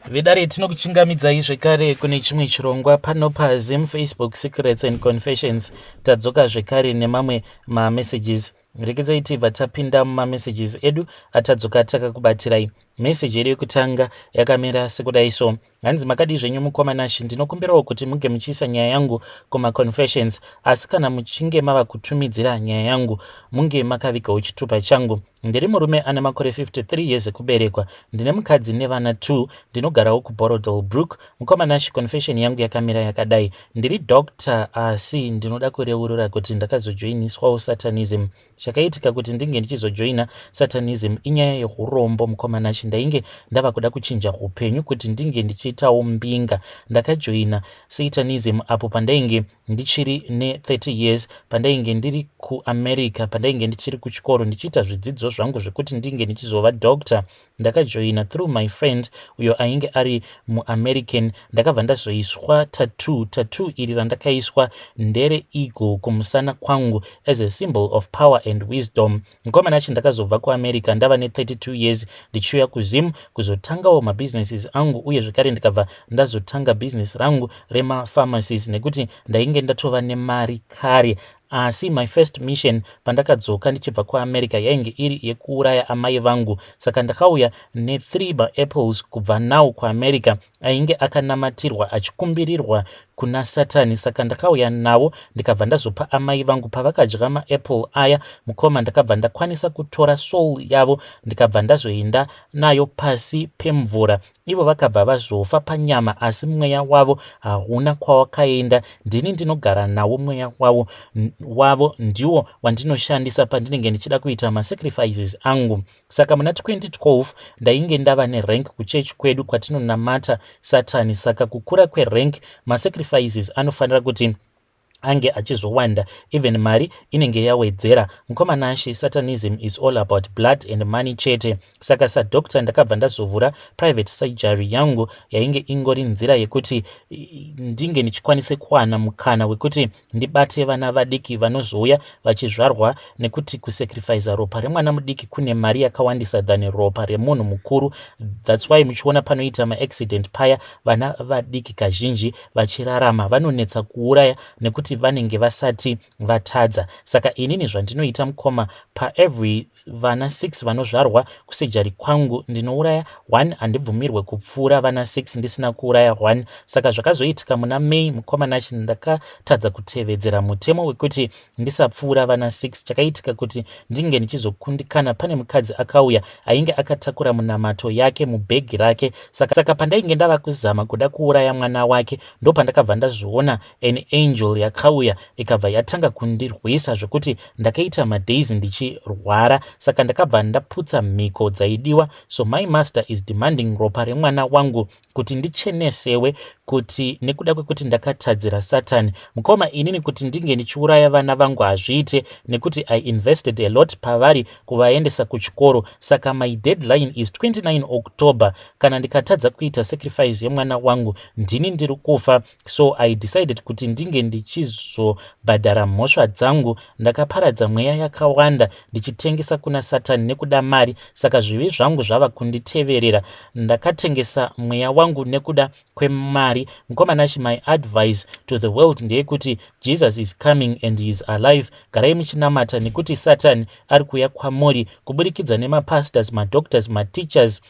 Vedare tinokuchingamidzai zvekare kune chimwe chirongwa pano paZim Facebook Secrets and Confessions. Tadzoka zvekare nemamwe mamessages. Rekedzai tibva tapinda mumamessages edu atadzoka takakubatirai. Meseji yedu yekutanga yakamira sekudai so: hanzi makadi zvenyu mukomanashi, ndinokumbirawo kuti muge muchiisa nyaya yangu kuma-confessions, asi kana muchinge mava kutumidzira nyaya yangu munge makavigawo chitupa changu. Ndiri murume ane makore 53 years ekuberekwa, ndine mukadzi nevana 2, ndinogarawo kuBorodale Brook. Mukomanashi, confession yangu yakamira yakadai: ndiri doctor asi ndinoda kureurura kuti ndakazojoiniswawo satanism. Chakaitika kuti ndinge ndichizojoina satanism inyaya yeurombo. Mukomanashi, ndainge ndava kuda kuchinja upenyu kuti ndinge ndichiitawo mbinga. Ndakajoina satanism apo pandainge ndichiri ne30 years, pandainge ndiri kuAmerica, pandainge ndichiri kuchikoro ndichiita zvidzidzo zvangu zvekuti ndinge ndichizova doctor. Ndakajoina through my friend uyo ainge ari muAmerican. Ndakabva ndazoiswa tattoo iri randakaiswa ndere eagle kumusana kwangu as a symbol of power and wisdom. Mukomanachi, ndakazobva kuAmerica ndava ne32 years ndichiuya kuZim kuzotangawo mabusinesses angu, uye zvekare ndikabva ndazotanga business rangu remapharmacies nekuti ndainge ndatova nemari kare. Asi my first mission pandakadzoka ndichibva kuAmerica yainge iri yekuuraya amai vangu, saka ndakauya ne3 maapples kubva nawo kuAmerica ainge akanamatirwa achikumbirirwa kuna Satani. Saka ndakauya nawo ndikabva ndazopa amai vangu. Pavakadya maapple aya, mukoma, ndakabva ndakwanisa kutora soul yavo ndikabva ndazoenda nayo pasi pemvura. Ivo vakabva vazofa panyama, asi mweya wavo hauna kwawakaenda. Ndini ndinogara nawo mweya wavo ndiwo wandinoshandisa pandinenge ndichida kuita masacrifices angu. Saka muna 2012 ndainge ndava nerank kuchechi kwedu kwatinonamata Satani. Saka kukura kwerank, masacrifices anofanira kuti ange achizowanda, even mari inenge yawedzera. Mukomanashi, satanism is all about blood and money chete. Saka sadoctor ndakabva ndazovhura private surgery yangu yainge ingori nzira yekuti ndinge ndichikwanise kuwana mukana wekuti ndibate vana vadiki vanozouya vachizvarwa, nekuti kusacrifice ropa remwana mudiki kune mari yakawandisa than ropa remunhu mukuru. That's why muchiona panoita maaccident paya vana vadiki kazhinji vachirarama vanonetsa kuuraya nekuti vanenge vasati vatadza. Saka inini zvandinoita mukoma, paevery vana 6 vanozvarwa kusejari kwangu ndinouraya 1, handibvumirwe kupfuura vana 6 ndisina kuuraya 1. Saka zvakazoitika muna May, mukomanachi, ndakatadza kutevedzera mutemo wekuti ndisapfuura vana 6. Chakaitika kuti ndinge ndichizokundikana, pane mukadzi akauya ainge akatakura munamato yake mubhegi rake. Saka pandainge ndava kuzama kuda kuuraya mwana wake, ndo pandakabva ndazoona an angel yakauya ikabva yatanga kundirwisa zvekuti ndakaita madays ndichirwara. Saka ndakabva ndaputsa mhiko dzaidiwa. So my master is demanding ropa remwana wangu kuti ndichenesewe, kuti nekuda kwekuti ndakatadzira Satani. Mukoma, inini kuti ndinge ndichiuraya vana vangu hazviite, nekuti I invested a lot pavari kuvaendesa kuchikoro. Saka my deadline is 29 October. Kana ndikatadza kuita sacrifice yemwana wangu ndini ndiri kufa. So I decided kuti ndinge ndichizobhadhara mhosva dzangu. Ndakaparadza mweya yakawanda ndichitengesa kuna Satani nekuda mari. Saka zvivi zvangu zvava kunditeverera. Ndakatengesa mweya wangu nekuda kwemari. Mukomanashi, my advice to the world ndeyekuti Jesus is coming and he is alive. Garai muchinamata, nekuti Satani ari kuuya kwamuri kuburikidza nemapastors, madoctors, mateachers.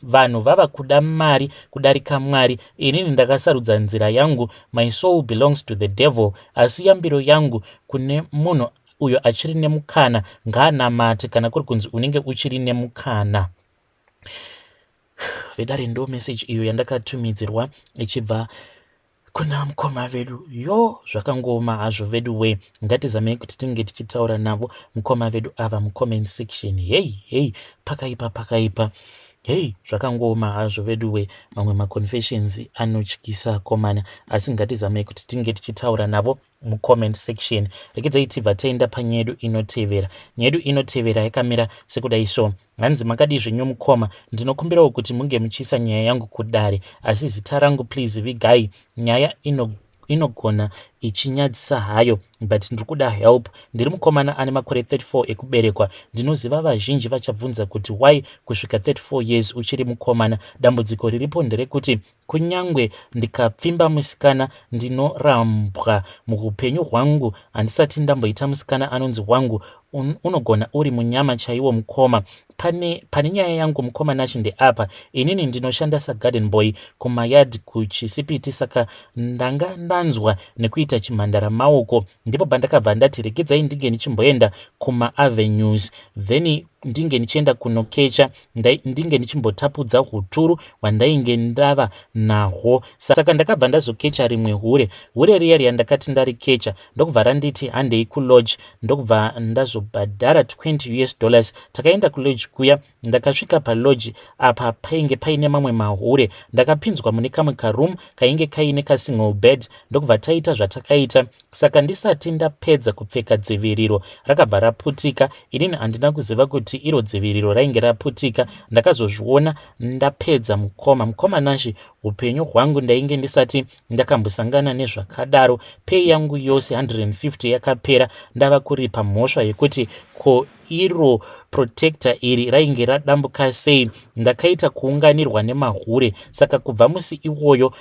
Vanhu vava kuda mari kudarika Mwari. Inini ndakasarudza nzira yangu. My soul belongs to the devil. Asi yambiro yangu kune munhu uyo achiri nemukana ngaanamate, kana kuri kunzi unenge uchiri nemukana. Vedare ndo message iyo yandakatumidzirwa ichibva kuna mukoma vedu. Zvakangoma hazvo vedu we. Ngatizamei kuti tinge tichitaura navo mukoma vedu ava mucomment section. Hey, pakaipa. Zvakangoma hazvo vedu we. Mamwe maconfessions anotyisa komana, asi ngatizamei kuti tinge tichitaura navo mucomment section. Rekedzai tibva taenda panyedu inotevera. Nyedu inotevera yakamira sekudai so: hanzi makadi zvenyu mukoma, ndinokumbirawo kuti munge muchiisa nyaya yangu kudare, asi zita rangu please vigai. Nyaya inogona ichinyadzisa hayo, but ndiri kuda help. Ndiri mukomana ane makore 34 ekuberekwa. Ndinoziva vazhinji vachabvunza kuti why kusvika 34 years uchiri mukomana. Dambudziko riripo nderekuti kunyangwe ndikapfimba musikana ndinorambwa muupenyu hwangu handisati ndamboita musikana anonzi wangu. Unogona uri munyama chaiwo mukoma. Pane nyaya yangu mukomanachi ndeapa. Inini ndinoshanda sagarden boy kumayard kuchisipiti, saka ndanga ndanzwa nekuita chimhandara maoko, ndipo pandakabva ndati regedzai ndinge ndichimboenda kumaavenues, then ndinge ndichienda kunokecha, ndinge ndichimbotapudza huturu hwandainge ndava nahwo. Saka ndakabva ndazokecha rimwe hure riya randakati ndarikecha ndokubva randiti handei kulodge, ndokubva ndazobhadhara $20. Takaenda kulodge kuya, ndakasvika palodge apa painge paine mamwe mahure. Ndakapinzwa mune kamwe karoom kainge kaine kasingle bed, ndokubva taita zvatakaita. Saka ndisati ndapedza kupfeka dziviriro rakabva raputika. Inini handina kuziva kuti iro dziviriro rainge raputika. Ndakazozviona ndapedza mukomanashi. Upenyu hwangu ndainge ndisati ndakambosangana nezvakadaro. Pei yangu yose 150 yakapera. Ndava kuripa mhosva yekuti ko iro protector iri rainge radambuka sei. Ndakaita kuunganirwa nemahure. Saka kubva musi iwoyo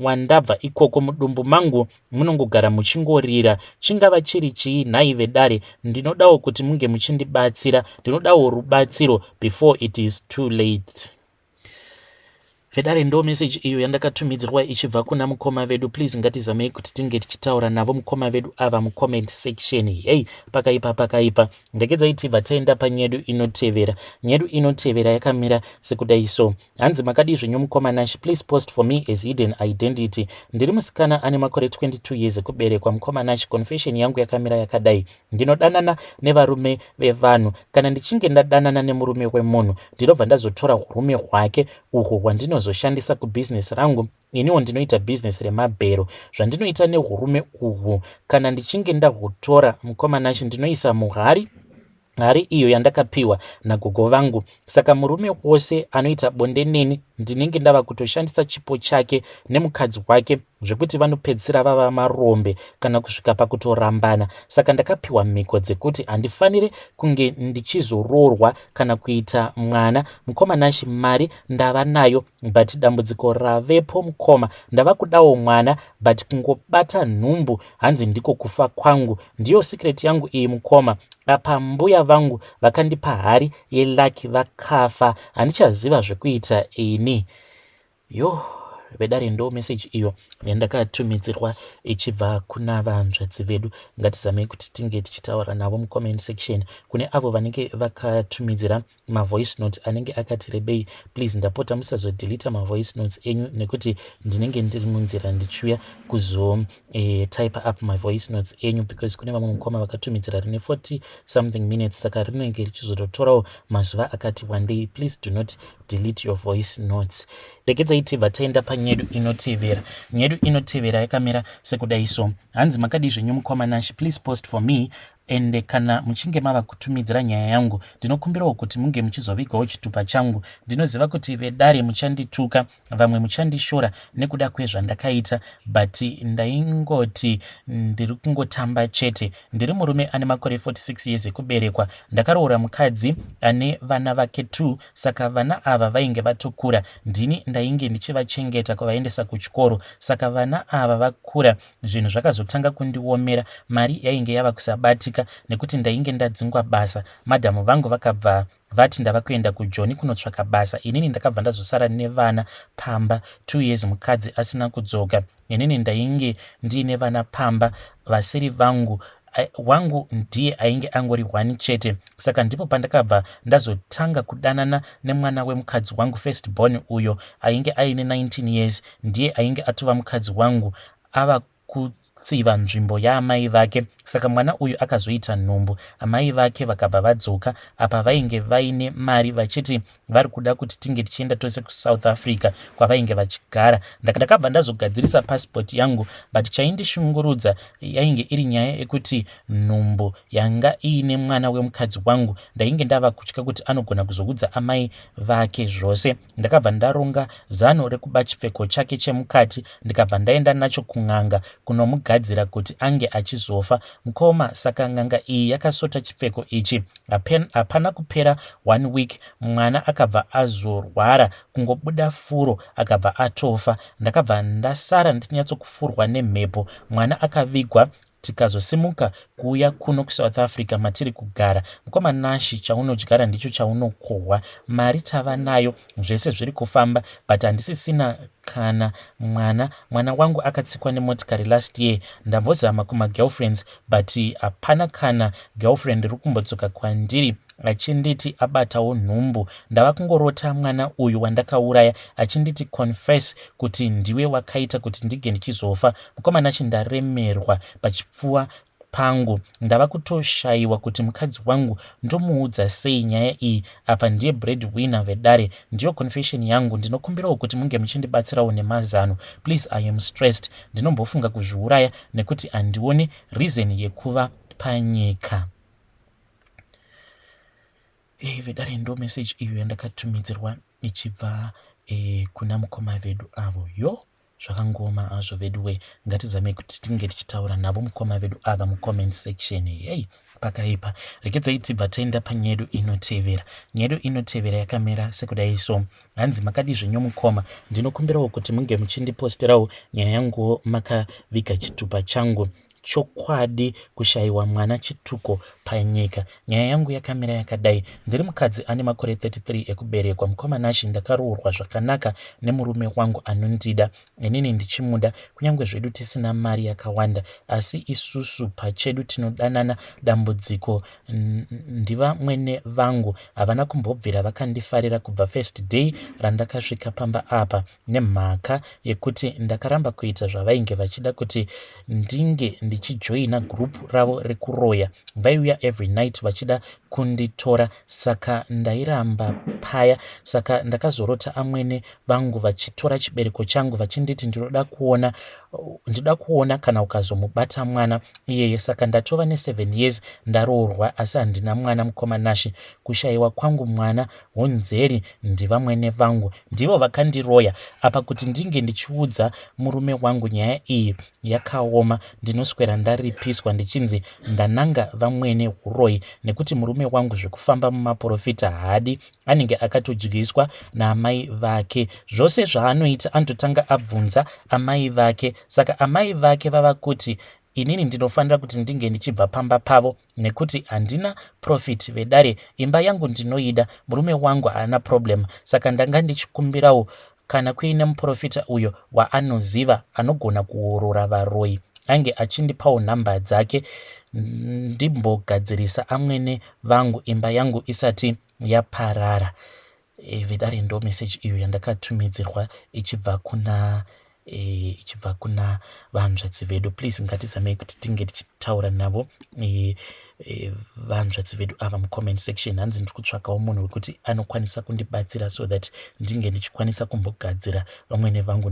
wandabva ikoko mudumbu mangu munongogara muchingorira. Chingava chiri chii, nhai vedare, ndinodawo kuti munge muchindibatsira. Ndinodawo rubatsiro before it is too late. Vedare ndo message iyo yandakatumidzirwa ichibva kuna mukoma vedu. Please ngatizamei kuti tinge tichitaura navo mukoma vedu ava mucomment section. Hey, pakaipa ndegedzai tibva taenda panyedu inotevera. Nyedu inotevera yakamira sekudai so. Hanzi makadi zvenyu mukomanashi, please post for me as hidden identity. Ndiri musikana ane makore 22 years ekuberekwa. Mukomanashi, confession yangu yakamira yakadai: ndinodanana nevarume vevanhu. Kana ndichinge ndadanana nemurume wemunhu, ndinobva ndazotora hurume hwake uhwo hwandinozoshandisa kubusiness rangu. Iniwo ndinoita business remabhero. Zvandinoita nehurume uhwu, kana ndichinge ndahutora mukomanashi, ndinoisa muhari iyo yandakapiwa nagogo vangu. Saka murume wose anoita bonde neni ndinenge ndava kutoshandisa chipo chake nemukadzi wake zvekuti vanopedzisira vava marombe kana kusvika pakutorambana. Saka ndakapiwa mhiko dzekuti handifanire kunge ndichizoroorwa kana kuita mwana. Mukomanashi, mari ndava nayo, but dambudziko ravepo mukoma, ndava kudawo mwana, but kungobata nhumbu hanzi ndiko kufa kwangu. Ndiyo secret yangu iyi mukoma. Apa mbuya vangu vakandipa hari yelaki vakafa, handichaziva zvekuita ini. Vedare ndo message iyo yandakatumidzirwa ichibva kuna vanzvadzi vedu. Ngatizamei kuti tinge tichitaura navo mucomment section. Kune avo vanenge vakatumidzira mavoice note anenge akati rebei, please ndapota musazodelita mavoice notes enyu, nekuti ndinenge ndiri munzira ndichiuya type up my voice notes enyu, because kune vamwe mukoma vakatumidzira rine 40 something minutes, saka rinenge richizototorawo mazuva akati wandei. Please do not delete your voice notes. Regedzai tibva taenda panyedu inotevera. Nyedu inotevera yakamira sekudai so. Hanzi makadi zvenyu mukomanashi, please post for me. Ende kana muchinge mava kutumidzira nyaya yangu, ndinokumbirawo kuti munge muchizovigawo chitupa changu. Ndinoziva kuti vedare muchandituka, vamwe muchandishora nekuda kwezvandakaita, but ndaingoti ndiri kungotamba chete. Ndiri murume ane makore 46 years ekuberekwa. Ndakaroora mukadzi ane vana vake 2, saka vana ava vainge vatokura. Ndini ndainge ndichivachengeta kwavaendesa kuchikoro. Saka vana ava vakura, zvinhu zvakazotanga kundiomera. Mari yainge yava kusabatika nekuti ndainge ndadzingwa basa. Madhamu vangu vakabva vati ndava kuenda kuJoni kunotsvaka basa. Inini ndakabva ndazosara nevana pamba, 2 years mukadzi asina kudzoka. Inini ndainge ndiine vana pamba, vasiri vangu wangu ndiye ainge angori 1 chete. Saka ndipo pandakabva ndazotanga kudanana nemwana wemukadzi wangu first born, uyo ainge aine 19 years. Ndiye ainge atova mukadzi wangu. Ava tsiva nzvimbo yaamai vake. Saka mwana uyu akazoita nhumbu. Amai vake vakabva vadzoka apa vainge vaine mari vachiti vari kuda kuti tinge tichienda tose kuSouth Africa kwavainge vachigara. Ndakabva ndazogadzirisa pasipoti yangu, but chaindishungurudza yainge iri nyaya yekuti nhumbu yanga iine mwana wemukadzi wangu ndainge ndava kutya kuti anogona kuzoudza amai vake zvose. Ndakabva ndaronga zano rekuba chipfeko chake chemukati, ndikabva ndaenda nacho kun'anga kunomugadzira kuti ange achizofa mukoma. Saka n'anga iyi yakasota chipfeko ichi. Hapana kupera 1 week mwana akabva azorwara, kungobuda furo akabva atofa. Ndakabva ndasara ndichinyatsokufurwa nemhepo. Mwana akavigwa tikazosimuka kuuya kuno kuSouth Africa matiri kugara. Mukoma Nashi, chaunodyara ndicho chaunokohwa. Mari tava nayo, zvese zviri kufamba, but handisisina kana mwana wangu akatsikwa nemotikari last year. Ndambozama kumagirlfriends but hapana kana girlfriend riri kumbodzoka kwandiri achinditi abatawo nhumbu. Ndava kungorota mwana uyu wandakauraya achinditi confess kuti ndiwe wakaita kuti ndige ndichizofa. Mukoma Nashi, ndaremerwa pachipfuwa pangu. Ndava kutoshayiwa kuti mukadzi wangu ndomuudza sei nyaya iyi. Apa ndiye breadwinner vedare. Ndiyo confession yangu. Ndinokumbirawo kuti munge muchindibatsirawo nemazano. Please, I am stressed. Ndinombofunga kuzviuraya nekuti handioni reason yekuva panyika. Vedare ndo message iyo yandakatumidzirwa ichibva kuna mukoma vedu avo. Zvakangoma hazvo veduwe, ngatizame kuti tinge tichitaura navo mukoma vedu ava mucomment section. Pakaipa. Rekedzai tibva taenda panyedu inotevera. Nyedu inotevera yakamera sekudai so. Hanzi makadi zvenyu mukoma, ndinokumbirawo kuti munge muchindiposterawo nyaya yangu makaviga chitupa changu. Chokwadi kushayiwa mwana chituko panyika. Nyaya yangu yakamira yakadai. Ndiri mukadzi ane makore 33 ekuberekwa. Mukoma Nashi, ndakaroorwa zvakanaka nemurume wangu anondida, inini ndichimuda, kunyange zvedu tisina mari yakawanda, asi isusu pachedu tinodanana dambudziko. Ndiva mwene vangu havana kumbobvira vakandifarira kubva first day randakasvika pamba apa, nemhaka yekuti ndakaramba kuita zvavainge vachida kuti ndinge ndichijoina group ravo rekuroya. Vaiuya every night vachida kunditora, saka ndairamba paya. Saka ndakazorota amwene vangu vachitora chibereko changu vachinditi ndinoda kuona kana ukazomubata mwana iyeye. Saka ndatova ne7 years ndaroorwa, asi handina mwana. Mukoma Nashi, kushayiwa kwangu mwana honzeri ndiva mwene vangu, ndivo vakandiroya apa kuti ndinge ndichiudza murume wangu nyaya iyi yakaoma. Ndinoswera ndaripiswa ndichinzi ndananga vamwene huroyi, nekuti murume wangu zvekufamba mumaprofita hadi, anenge akatodyiswa naamai vake. Zvose zvaanoita andotanga abvunza amai vake. Saka amai vake vava kuti inini ndinofanira kuti ndinge ndichibva pamba pavo nekuti handina profit vedare. Imba yangu ndinoida, murume wangu haana problem. Saka ndanga ndichikumbirawo kana kuine muprofita uyo waanoziva anogona kuorora varoyi, ange achindipawo nhamba dzake ndimbogadzirisa amwene vangu imba yangu isati yaparara. Vedare ndo message iyo yandakatumidzirwa ichibva kuna vanzvadzi vedu. Please, ngatizamei kuti tinge tichitaura navo vanzvadzi vedu ava mucomment section. Hanzi ndiri kutsvakawo munhu wekuti anokwanisa kundibatsira so that ndinge ndichikwanisa kumbogadzira vamwene vangu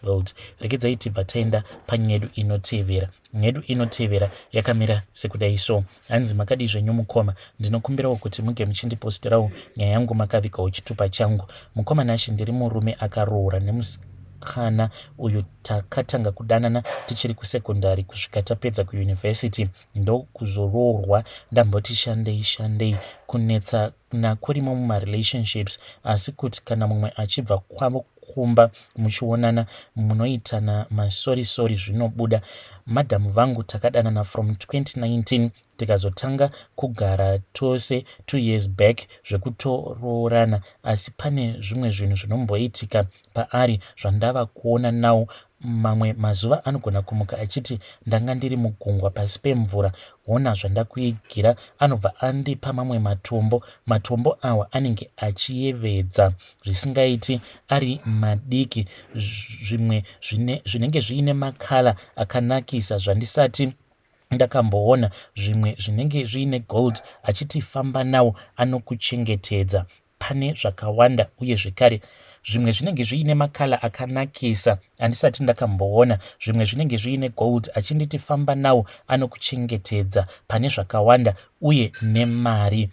world. Rekedzai tibva taenda panyedu inotevera. Nyedu inotevera yakamira sekudai so. Hanzi makadi zvenyu mukoma, ndinokumbirawo kuti munge muchindiposterawo nyaya yangu makavigawo chitupa changu. Mukoma Nashi, ndiri murume akaroora nemusikana uyu takatanga kudanana tichiri kusekondari kusvika tapedza kuyunivhesiti. Ndokuzoroorwa ndamboti shandei kunetsa nakurimo mumarelationships, asi kuti kana mumwe achibva kwavo kumba muchionana munoitana masori zvinobuda. Madhamu vangu takadanana from 2019 tikazotanga kugara tose 2 years back zvekutoroorana, asi pane zvimwe zvinhu zvinomboitika paari zvandava kuona nawo mamwe mazuva anogona kumuka achiti ndanga ndiri mugungwa pasi pemvura, ona zvandakuigira, anobva andipa mamwe matombo awa anenge achiyevedza zvisingaiti ari madiki, zvimwe zvinenge zviine makala akanakisa zvandisati ndakamboona, zvimwe zvinenge zviine gold achiti famba nawo anokuchengetedza. Pane zvakawanda uye zvekare zvimwe zvinenge zviine makala akanakisa andisati ndakamboona, zvimwe zvinenge zviine gold achinditi famba nawo anokuchengetedza. Pane zvakawanda uye nemari.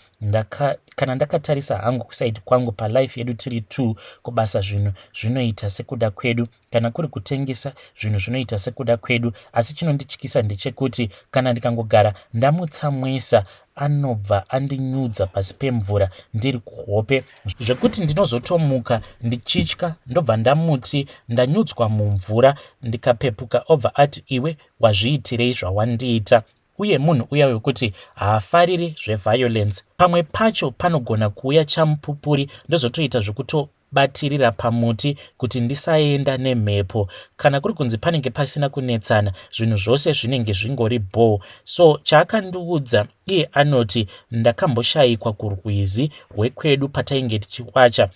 Kana ndakatarisa hangu kusaidi kwangu palife yedu tiri 2 kubasa, zvinhu zvinoita sekuda kwedu, kana kuri kutengesa zvinhu zvinoita sekuda kwedu, asi chinondityisa ndechekuti kana ndikangogara ndamutsamwisa anobva andinyudza pasi pemvura ndiri kuhope, zvekuti ndinozotomuka ndichitya ndobva ndamuti ndanyudzwa mumvura, ndikapepuka obva ati iwe wazviitirei zvawandiita. Uye munhu uya wekuti haafariri zveviolence. Pamwe pacho panogona kuuya chamupupuri ndozotoita zvekutobatirira pamuti kuti ndisaenda nemhepo. Kana kuri kunzi panenge pasina kunetsana, zvinhu zvose zvinenge zvingori bhoo. So chaakandiudza iye anoti ndakamboshayikwa kurwizi rwekwedu patainge tichiwacha,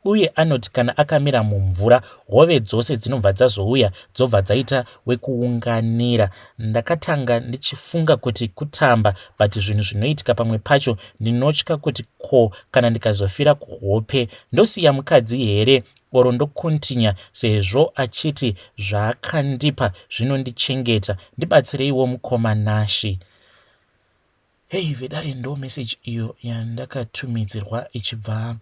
uye anoti kana akamira mumvura hove dzose dzinobva dzazouya dzobva dzaita wekuunganira. Ndakatanga ndichifunga kuti kutamba, but zvinhu zvinoitika pamwe pacho ndinotya kuti kana ndikazofira kuhope ndosiya mukadzi here oro ndokuntinya, sezvo achiti zvaakandipa zvinondichengeta. Ndibatsireiwo mukoma Nashi. Hei vedare, ndo message iyo yandakatumidzirwa ichibva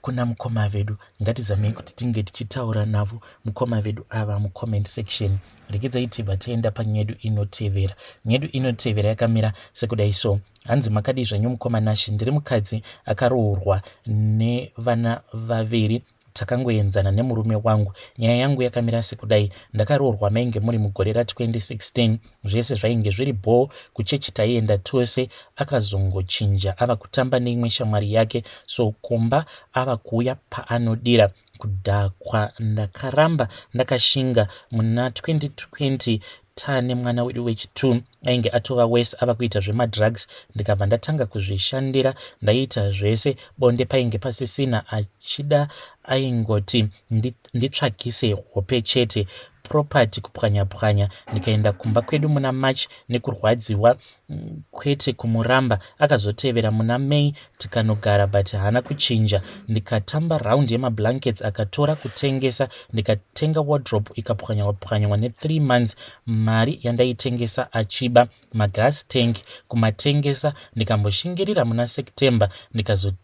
kuna mukoma vedu. Ngatizamei kuti tinge tichitaura navo mukoma vedu ava mucomment section. Rekedzai tibva taenda panyedu inotevera. Nyedu inotevera yakamira sekudai so: hanzi makadi zvenyu mukoma Nashi, ndiri mukadzi akaroorwa nevana vaviri, takangoenzana nemurume wangu. Nyaya yangu yakamira sekudai: ndakaroorwa mainge muri mugore ra2016, zvese zvainge zviri bhoo, kuchechi taienda tose, akazongochinja ava kutamba neimwe shamwari yake, so kumba ava kuuya paanodira. Kudhakwa ndakaramba ndakashinga. Muna 2020 taane mwana wedu wechi2 ainge atova wese, ava kuita zvemadrugs, ndikabva ndatanga kuzvishandira, ndaita zvese. Bonde painge pasisina, achida aingoti nditsvakise hope chete, property kupwanya-pwanya. Ndikaenda kumba kwedu muna March nekurwadziwa kwete kumuramba. Akazotevera muna May tikanogara, but haana kuchinja. Ndikatamba raundi yemablankets, akatora kutengesa. Ndikatenga wardrobe ikapwanywa-pwanywa ne3 months. Mari yandaitengesa achiba magas tank kumatengesa. Ndikamboshingirira muna September ndikazoti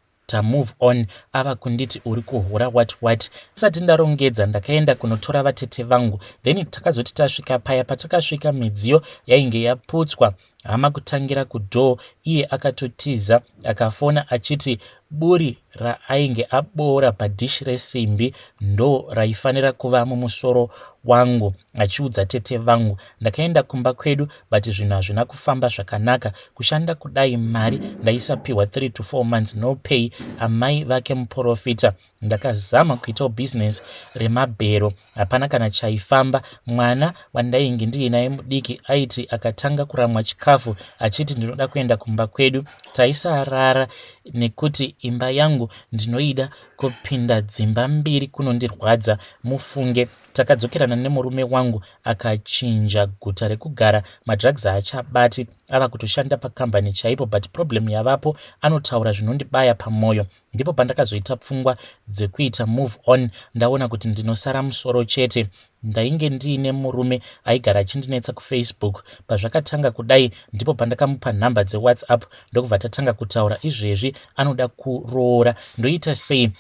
move on, ava kunditi uri kuhura what. Asati ndarongedza ndakaenda kunotora vatete vangu, then takazoti tasvika paya. Patakasvika midziyo yainge yaputswa, hama kutangira kudhoo. Iye akatotiza akafona achiti buri raainge aboora padhishi resimbi ndo raifanira kuva mumusoro wangu, achiudza tete vangu. Ndakaenda kumba kwedu, but zvinhu hazvina kufamba zvakanaka. Kushanda kudai, mari ndaisapiwa 3 to 4 months no pay. Amai vake muprofita. Ndakazama kuitawo business remabhero, hapana kana chaifamba. Mwana wandainge ndiinaye mudiki aiti akatanga kuramwa chikafu achiti ndinoda kuenda kumba kwedu. Taisarara nekuti imba yangu ndinoida kupinda dzimba 2 kunondirwadza. Mufunge, takadzokerana nemurume wangu, akachinja guta rekugara. Madrugs haachabati, ava kutoshanda pakambani chaipo, but problem yavapo, anotaura zvinondibaya pamwoyo. Ndipo pandakazoita pfungwa dzekuita move on. Ndaona kuti ndinosara musoro chete. Ndainge ndiine murume aigara achindinetsa kuFacebook. Pazvakatanga kudai, ndipo pandakamupa nhamba dzeWhatsApp, ndokubva tatanga kutaura. Izvezvi anoda kuroora. Ndoita sei?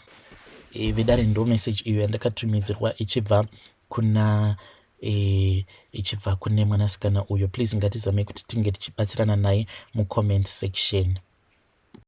Vedare, ndo message iyo yandakatumidzirwa ichibva kune mwanasikana uyo. Please ngatizame kuti tinge tichibatsirana naye mucomment section.